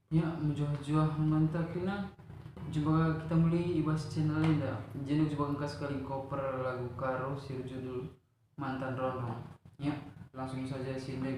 Ya, menjuah-juah mantap kena. Coba kita mulai ibas channel ini dah. Jadi coba angkat sekali cover lagu Karo si judul Mantan Rono. Ya, langsung saja sini.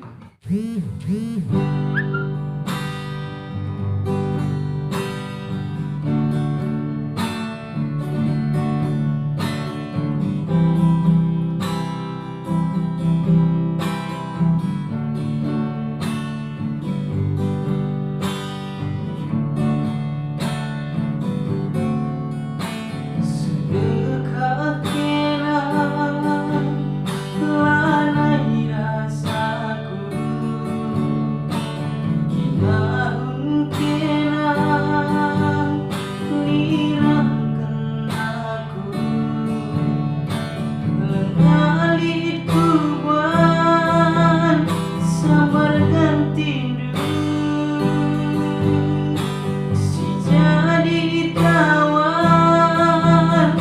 Sedekat kenang lanai rasaku, kinahun kenang lirangkan aku, lengalit kuban sabar gantindu, si jadi tawar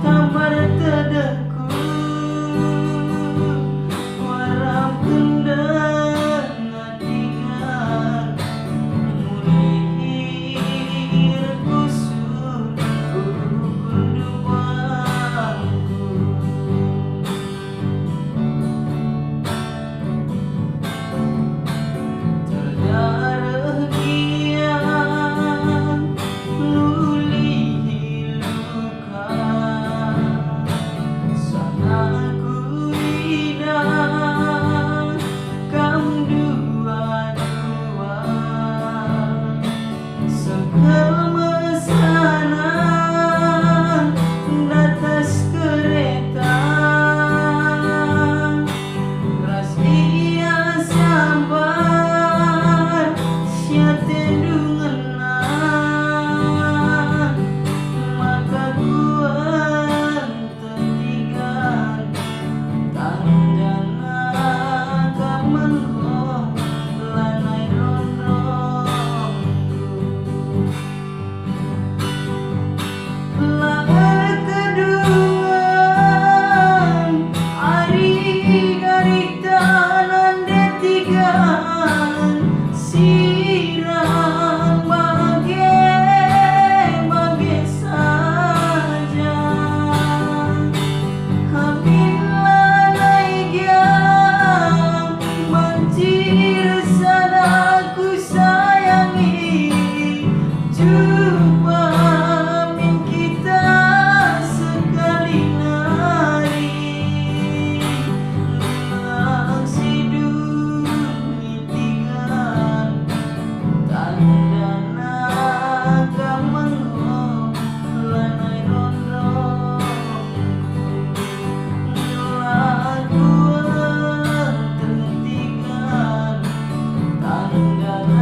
tamar tedeku, warap kendang ngadingan mulihir kusut kundu bangku. Terdarah gian lulih luka, sanaku hidang kam dua-dua, sekemesanan datas kereta, ras ia sabar sia tendungenan, maka kuat tertinggal tandana kamengo lanai rondongku. Lahir kedua ari garitanan detigan sirang bage saja, apabila naiknya banjir sadaku sayangi, jumpa min kita sekali nari, langsung tinggal tandana kamengo lanai rondongku, lagu tertinggal tandana